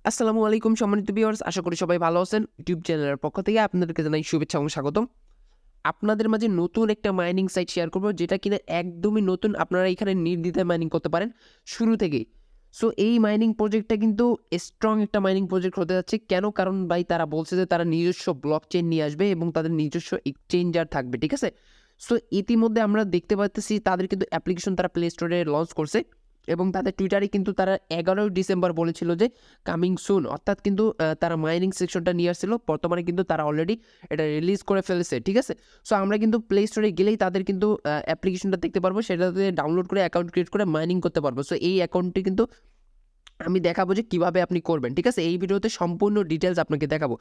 আসসালামু আলাইকুম সম্মানিত ভিউয়ার্স, আশা করি সবাই ভালো আছেন। ইউটিউব চ্যানেলের পক্ষ থেকে আপনাদেরকে জানাই শুভেচ্ছা এবং স্বাগতম। আপনাদের মাঝে নতুন একটা মাইনিং সাইট শেয়ার করব, যেটা কিনা একদমই নতুন। আপনারা এখানে নির্দ্বিধায় মাইনিং করতে পারেন শুরু থেকেই। সো এই মাইনিং প্রজেক্টটা কিন্তু স্ট্রং একটা মাইনিং প্রজেক্ট হতে যাচ্ছে। কেন? কারণ ভাই তারা বলছে যে তারা নিজস্ব ব্লক চেইন নিয়ে আসবে এবং তাদের নিজস্ব এক্সচেঞ্জার থাকবে, ঠিক আছে? সো ইতিমধ্যে আমরা দেখতে পাচ্তেছি তাদের কিন্তু অ্যাপ্লিকেশন তারা প্লে স্টোরে লঞ্চ করছে এবং তাদের টুইটারে কিন্তু তারা 11ই ডিসেম্বর বলেছিল যে কামিং সুন, অর্থাৎ কিন্তু তারা মাইনিং সেকশনটা নিয়ে আসছিল। বর্তমানে কিন্তু তারা অলরেডি এটা রিলিজ করে ফেলেছে, ঠিক আছে? সো আমরা কিন্তু প্লে স্টোরে গেলেই তাদের কিন্তু অ্যাপ্লিকেশনটা দেখতে পারবো, সেটাতে ডাউনলোড করে অ্যাকাউন্ট ক্রিয়েট করে মাইনিং করতে পারবো। সো এই অ্যাকাউন্টটি কিন্তু আমি দেখাবো যে কিভাবে আপনি করবেন, ঠিক আছে? এই ভিডিওতে সম্পূর্ণ ডিটেলস আপনাকে দেখাবো।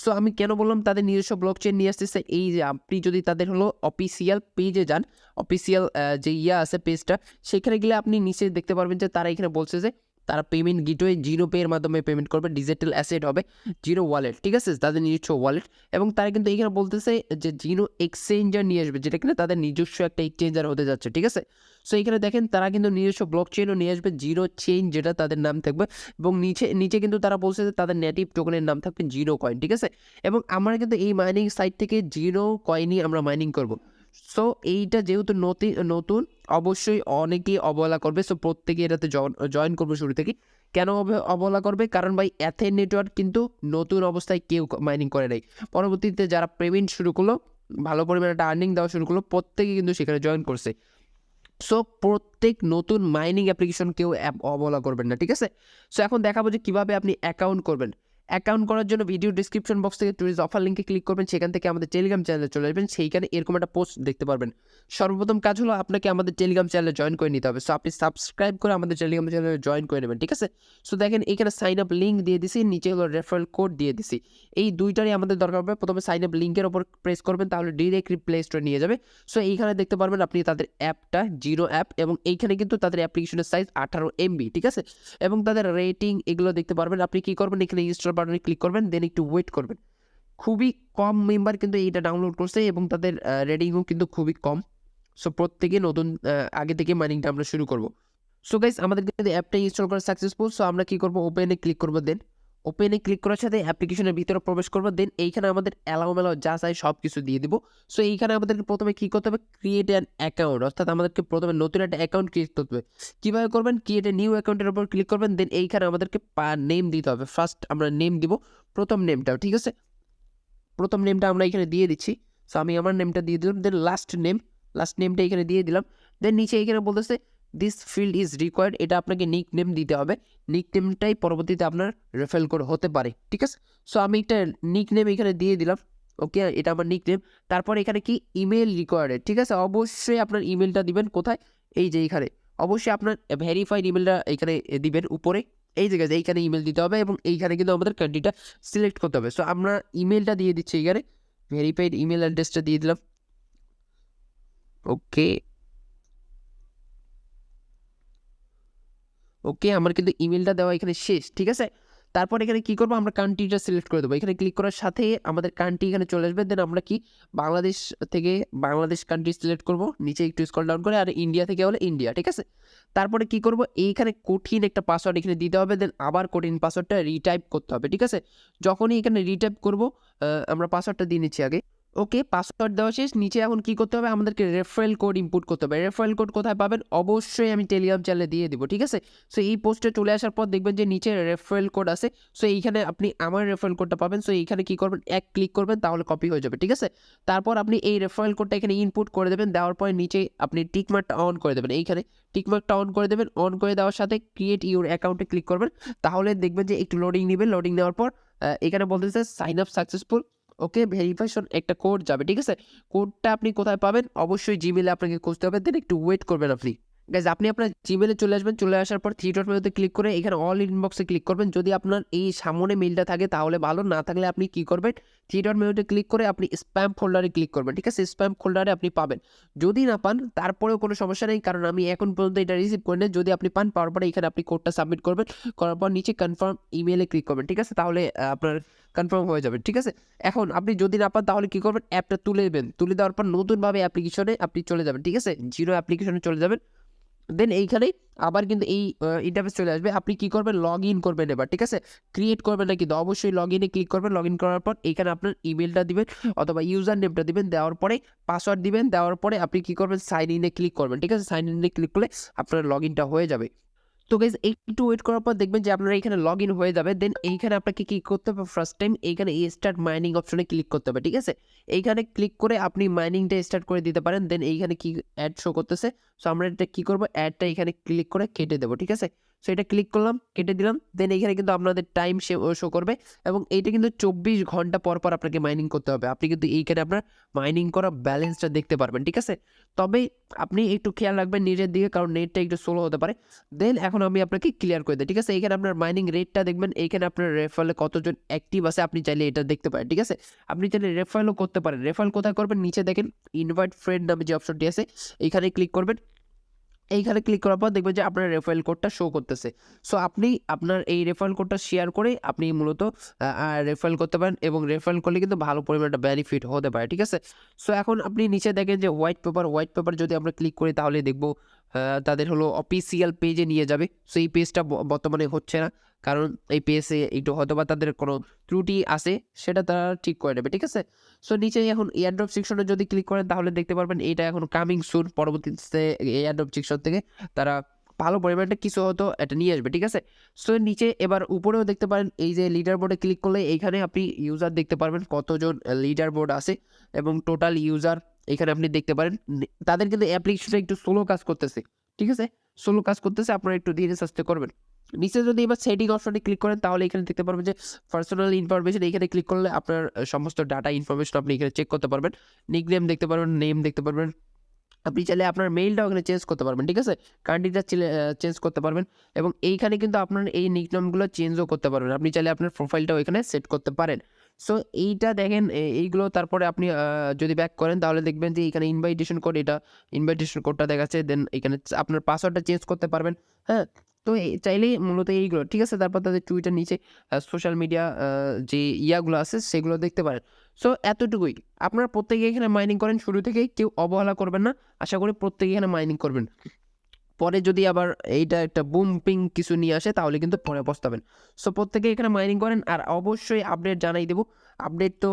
সো আমি কেন বললাম তাদের নিজস্ব ব্লক চেইন নিয়ে আসতেছে, এই যে আপনি যদি তাদের অফিসিয়াল পেজে যান, অফিসিয়াল যে আছে পেজটা, সেখানে গেলে আপনি নিচে দেখতে পারবেন যে তারা এখানে বলছে যে তারা পেমেন্ট গেটওয়ে জিনো পে এর মাধ্যমে পেমেন্ট করবে। ডিজিটাল অ্যাসেট হবে জিনো ওয়ালেট, ঠিক আছে? তাদের নিজস্ব ওয়ালেট। এবং তারা কিন্তু এখানে বলতেছে যে জিনো এক্সচেঞ্জার নিয়ে আসবে, যেটা কিনা তাদের নিজস্ব একটা এক্সচেঞ্জার হতে যাচ্ছে, ঠিক আছে? সো এখানে দেখেন তারা কিন্তু নিজস্ব ব্লক চেইনও নিয়ে আসবে, জিরো চেইন যেটা তাদের নাম থাকবে। এবং নিচে কিন্তু তারা বলছে যে তাদের নেটিভ টোকেনের নাম থাকবে জিরো কয়েন, ঠিক আছে? এবং আমরা কিন্তু এই মাইনিং সাইট থেকে জিরো কয়েনই আমরা মাইনিং করব। সো এইটা যেহেতু নতুন, অবশ্যই অনেকেই অবহেলা করবে। সো প্রত্যেকে এটাতে জয়েন করবে শুরু থেকে। কেন অবহেলা করবে? কারণ ভাই এথেন নেটওয়ার্ক কিন্তু নতুন অবস্থায় কেউ মাইনিং করে নাই। পরবর্তীতে যারা পেমেন্ট শুরু করলো, ভালো পরিমাণে একটা আর্নিং দেওয়া শুরু করলো, প্রত্যেকে কিন্তু সেখানে জয়েন করছে। সো প্রত্যেক নতুন মাইনিং অ্যাপ্লিকেশন কেউ অবহেলা করবেন না, ঠিক আছে? সো এখন দেখাবো যে কীভাবে আপনি অ্যাকাউন্ট করবেন। অ্যাকাউন্ট করার জন্য ভিডিও ডিসক্রিপশন বক্স থেকে টুরিস্ট অফার লিঙ্কে ক্লিক করবেন, সেখান থেকে আমাদের টেলিগ্রাম চ্যানেলে চলে আসবেন। সেইখানে এরকম একটা পোস্ট দেখতে পারবেন। সর্বপ্রথম কাজ হলো আপনাকে আমাদের টেলিগ্রাম চ্যানেলে জয়েন করে নিতে হবে। সো আপনি সাবস্ক্রাইব করে আমাদের টেলিগ্রাম চ্যানেলে জয়েন করে নেবেন, ঠিক আছে? সো দেখেন এখানে সাইন আপ লিঙ্ক দিয়ে দিছি, নিচে হলো রেফারেল কোড দিয়ে দিছি। এই দুইটারই আমাদের দরকার হবে। প্রথমে সাইন আপ লিঙ্কের ওপর প্রেস করবেন, তাহলে ডিরেক্টলি প্লে স্টোরে নিয়ে যাবে। সো এইখানে দেখতে পারবেন আপনি তাদের অ্যাপটা, জিরো অ্যাপ, এবং এইখানে কিন্তু তাদের অ্যাপ্লিকেশনের সাইজ 18 MB, ঠিক আছে? এবং তাদের রেটিং এগুলো দেখতে পারবেন। আপনি কি করবেন, এখানে ইনস্টল বাটনে ক্লিক করবেন, দেন একটু ওয়েট করবেন। খুবই কম মেম্বার কিন্তু এইটা ডাউনলোড করছে এবং তাদের রেটিংও কিন্তু খুবই কম। সো প্রত্যেকে নতুন আগে থেকে মাইনিংটা আমরা শুরু করব। সো গাইস আমাদের কিন্তু অ্যাপটা ইনস্টল করা সাকসেসফুল। সো আমরা কি করব, ওপেনে ক্লিক করব, দেন ওপেনে ক্লিক করার সাথে অ্যাপ্লিকেশনের ভিতরে প্রবেশ করব। দেন এইখানে আমাদের অ্যালাউ যা চাই সব কিছু দিয়ে দিব। সো এইখানে আমাদেরকে প্রথমে কী করতে হবে, ক্রিয়েট অ্যান অ্যাকাউন্ট, অর্থাৎ আমাদেরকে প্রথমে নতুন একটা অ্যাকাউন্ট ক্রিয়েট করতে হবে। কীভাবে করবেন, ক্রিয়েট এ নিউ অ্যাকাউন্টের উপর ক্লিক করবেন, দেন এইখানে আমাদেরকে নেম দিতে হবে। ফার্স্ট আমরা নেম দিব, প্রথম নেমটাও, ঠিক আছে? প্রথম নেমটা আমরা এখানে দিয়ে দিচ্ছি। সো আমি আমার নেমটা দিয়ে দিলাম, দেন লাস্ট নেমটা এখানে দিয়ে দিলাম। দেন নিচে এখানে বলতেছে দিস ফিল্ড ইজ রিকোয়ার্ড, এটা আপনাকে নিক নেম দিতে হবে। নিক নেমটাই পরবর্তীতে আপনার রেফারেল কোড হতে পারে, ঠিক আছে? সো আমি একটা নিক নেম এখানে দিয়ে দিলাম। ওকে, এটা আমার নিক নেম। তারপর এখানে কি ইমেল রিকোয়ার্ডেড, ঠিক আছে? অবশ্যই আপনার ইমেলটা দিবেন কোথায়, এই যে এইখানে। অবশ্যই আপনার ভেরিফাইড ইমেলটা এখানে দিবেন উপরে, এই জায়গায় এইখানে ইমেল দিতে হবে এবং এইখানে কিন্তু আমাদের কান্ট্রিটা সিলেক্ট করতে হবে। সো আমরা ইমেলটা দিয়ে দিচ্ছি এখানে, ভেরিফাইড ইমেল অ্যাড্রেসটা দিয়ে দিলাম। ওকে ওকে, আমার কিন্তু ইমেলটা দেওয়া এখানে শেষ, ঠিক আছে? তারপর এখানে কি করবো, আমরা কান্ট্রিটা সিলেক্ট করে দেবো। এখানে ক্লিক করার সাথে আমাদের কান্ট্রি এখানে চলে আসবে। দেন আমরা কি বাংলাদেশ থেকে বাংলাদেশ কান্ট্রি সিলেক্ট করব, নিচে একটু স্ক্রল ডাউন করে, আর ইন্ডিয়া থেকে হলে ইন্ডিয়া, ঠিক আছে? তারপরে কি করব, এইখানে কঠিন একটা পাসওয়ার্ড এখানে দিতে হবে। দেন আবার কঠিন পাসওয়ার্ডটা রিটাইপ করতে হবে, ঠিক আছে? যখনই এখানে রিটাইপ করব, আমরা পাসওয়ার্ডটা দিয়ে নিচ্ছি আগে। ওকে, পাসওয়ার্ড দেওয়া শেষ। নিচে এখন কি করতে হবে, আমাদেরকে রেফারেল কোড ইনপুট করতে হবে। রেফারেল কোড কোথায় পাবেন, অবশ্যই আমি টেলিগ্রাম চ্যানেলে দিয়ে দিব, ঠিক আছে? সো এই পোস্টে চলে আসার পর দেখবেন যে নিচে রেফারেল কোড আছে। সো এইখানে আপনি আমার রেফারেল কোডটা পাবেন। সো এইখানে কি করবেন, এক ক্লিক করবেন, তাহলে কপি হয়ে যাবে, ঠিক আছে? তারপর আপনি এই রেফারেল কোডটা এখানে ইনপুট করে দেবেন। দেওয়ার পরে নিচে আপনি টিকমার্কটা অন করে দেবেন। এইখানে টিকমার্কটা অন করে দেবেন। অন করে দেওয়ার সাথে ক্রিয়েট ইউর অ্যাকাউন্টে ক্লিক করবেন। তাহলে দেখবেন যে একটু লোডিং নেবে। লোডিং নেওয়ার পর এখানে বলতেছে সাইন আপ সাকসেসফুল। ওকে, ভেরিফিকেশন একটা কোড যাবে, ঠিক আছে? কোডটা আপনি কোথায় পাবেন, অবশ্যই জিমেলে আপনাকে খুঁজতে হবে। দেন একটু ওয়েট করবেন আপনি। গাইজ আপনি আপনার জিমেলে চলে আসবেন। চলে আসার পর থ্রি ডট মেনুতে ক্লিক করে এখানে অল ইনবক্সে ক্লিক করবেন। যদি আপনার এই সামনে মেইলটা থাকে তাহলে ভালো, না থাকলে আপনি কি করবেন, থ্রি ডট মেনুতে ক্লিক করে আপনি স্প্যাম ফোল্ডারে ক্লিক করবেন, ঠিক আছে? স্প্যাম ফোল্ডারে আপনি পাবেন। যদি না পান তারপরেও কোনো সমস্যা নেই, কারণ আমি এখন পর্যন্ত এটা রিসিভ করি না। যদি আপনি পান, পাওয়ার পরে এখানে আপনি কোডটা সাবমিট করবেন। করার পর নিচে কনফার্ম ইমেলে ক্লিক করবেন, ঠিক আছে? তাহলে আপনার কনফার্ম হয়ে যাবে, ঠিক আছে? এখন আপনি যদি না পান তাহলে কি করবেন, অ্যাপটা তুলে দেবেন। তুলে দেওয়ার পর নতুনভাবে অ্যাপ্লিকেশনে আপনি চলে যাবেন, ঠিক আছে? জিরো অ্যাপ্লিকেশনে চলে যাবেন। দেন এইখানে আবার কিন্তু এই ইন্টারফেস চলে আসবে। আপনি কি করবেন, লগ ইন করবেন এবার, ঠিক আছে? ক্রিয়েট করবেন না কিন্তু অবশ্যই লগ ইনে ক্লিক করবেন। লগ ইন করার পর এইখানে আপনার ইমেলটা দিবেন অথবা ইউজার নেমটা দিবেন, দেওয়ার পরে পাসওয়ার্ড দিবেন, দেওয়ার পরে আপনি কি করবেন, সাইন ইনে ক্লিক করবেন, ঠিক আছে? সাইন ইনে ক্লিক করলে আপনার লগ ইনটা হয়ে যাবে। তো গাইজ একটু ওয়েট করার পর দেখবেন যে আপনারা এখানে লগ ইন হয়ে যাবে। দেন এইখানে আপনাকে কি করতে হবে, ফার্স্ট টাইম এইখানে এই স্টার্ট মাইনিং অপশনে ক্লিক করতে হবে, ঠিক আছে? এইখানে ক্লিক করে আপনি মাইনিংটা স্টার্ট করে দিতে পারেন। দেন এইখানে কি অ্যাড শো করতেছে, সো আমরা এটা কি করবো, অ্যাডটা এখানে ক্লিক করে কেটে দেবো, ঠিক আছে? সো এটা ক্লিক করলাম, কেটে দিলাম। দেন এইখানে কিন্তু আপনাদের টাইম শো করবে এবং এইটা কিন্তু 24 ঘন্টা পর পর আপনাকে মাইনিং করতে হবে। আপনি কিন্তু এইখানে আপনার মাইনিং করা ব্যালেন্সটা দেখতে পারবেন, ঠিক আছে? তবে আপনি একটু খেয়াল রাখবেন নিজের দিকে, কারণ নেটটা একটু স্লো হতে পারে। দেন এখন আমি আপনাকে ক্লিয়ার করে দিই, ঠিক আছে? এইখানে আপনার মাইনিং রেটটা দেখবেন, এইখানে আপনার রেফারেলে কতজন অ্যাক্টিভ আছে আপনি চাইলে এটা দেখতে পারেন, ঠিক আছে? আপনি চাইলে রেফারেলও করতে পারেন। রেফারেল কোথায় করবেন, নিচে দেখেন ইনভাইট ফ্রেন্ড নামে যে অপশনটি আছে এইখানে ক্লিক করবেন। এইখানে ক্লিক করার পর দেখবেন যে আপনার রেফারেল কোডটা শো করতেছে। সো আপনি আপনার এই রেফারেল কোডটা শেয়ার করে আপনি মূলত রেফারেল করতে পারেন এবং রেফারেল করলে কিন্তু ভালো পরিমাণে একটা বেনিফিট হতে পারে, ঠিক আছে? সো এখন আপনি নিচে দেখেন যে হোয়াইট পেপার যদি আমরা ক্লিক করি তাহলে দেখবো তাদের হলো অফিসিয়াল পেজে নিয়ে যাবে। সো এই পেজটা বর্তমানে হচ্ছে না, কারণ এই পেজে একটু হয়তো বা তাদের কোনো ত্রুটি আছে, সেটা তারা ঠিক করে নেবে, ঠিক আছে? সো নিচে এখন এয়ারড্রপ সেকশনে যদি ক্লিক করেন তাহলে দেখতে পারবেন এইটা এখন কামিং সুন, পরবর্তীতে এয়ারড্রপ সেকশন থেকে তারা ভালো পরিমাণে কিছু হয়তো এটা নিয়ে আসবে, ঠিক আছে? সো নিচে এবার উপরেও দেখতে পারেন এই যে লিডার বোর্ডে ক্লিক করলে এইখানে আপনি ইউজার দেখতে পারবেন কতজন লিডার বোর্ড আছে এবং টোটাল ইউজার এখানে আপনি দেখতে পারেন। তাদের কিন্তু অ্যাপ্লিকেশনটা একটু স্লো কাজ করতেছে, ঠিক আছে? স্লো কাজ করতেছে, আপনারা একটু ধীরে সুস্থে করবেন। নিচে যদি এবার সেটিং অপশনে ক্লিক করেন তাহলে এখানে দেখতে পারবেন যে পার্সোনাল ইনফরমেশন, এইখানে ক্লিক করলে আপনার সমস্ত ডাটা ইনফরমেশন আপনি এখানে চেক করতে পারবেন। নিকনেম দেখতে পারবেন, নেম দেখতে পারবেন। আপনি চাইলে আপনার মেইলটাও এখানে চেঞ্জ করতে পারবেন, ঠিক আছে? কান্ট্রিটা চেঞ্জ করতে পারবেন এবং এইখানে কিন্তু আপনার এই নিকনেমগুলো চেঞ্জও করতে পারবেন। আপনি চাইলে আপনার প্রোফাইলটাও এখানে সেট করতে পারেন। সো এইটা দেখেন এইগুলো, তারপরে আপনি যদি ব্যাক করেন তাহলে দেখবেন যে এখানে ইনভাইটেশন কোড, এটা ইনভাইটেশন কোডটা দেখাচ্ছে। দেন এখানে আপনার পাসওয়ার্ডটা চেঞ্জ করতে পারবেন, হ্যাঁ? তো চাইলেই মূলত এইগুলো, ঠিক আছে? তারপর তাদের টুইটার নিচে সোশ্যাল মিডিয়া যে ইয়াগুলো আছে সেগুলো দেখতে পারেন। সো এতটুকুই। আপনারা প্রত্যেকে এখানে মাইনিং করেন শুরু থেকেই, কেউ অবহেলা করবেন না। আশা করি প্রত্যেকে এখানে মাইনিং করবেন। পরে যদি আবার এইটা একটা বুমপিং কিছু নিয়ে আসে তাহলে কিন্তু পরে পস্তাবেন। সো প্রত্যেকে এখানে মাইনিং করেন আর অবশ্যই আপডেট জানাই দেবো। আপডেট তো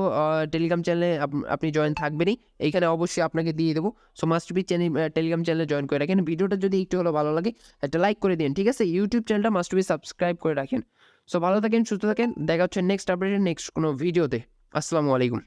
টেলিগ্রাম চ্যানেলে আপনি জয়েন থাকবেনই, এইখানে অবশ্যই আপনাকে দিয়ে দেবো। সো মাস্ট বি টেলিগ্রাম চ্যানেলে জয়েন করে রাখেন। ভিডিওটা যদি একটু হলেও ভালো লাগে একটা লাইক করে দিন, ঠিক আছে? ইউটিউব চ্যানেলটা মাস্ট বি সাবস্ক্রাইব করে রাখেন। সো ভালো থাকেন, সুস্থ থাকেন, দেখা হচ্ছে নেক্সট আপডেটে, নেক্সট কোনো ভিডিওতে। আসসালামু আলাইকুম।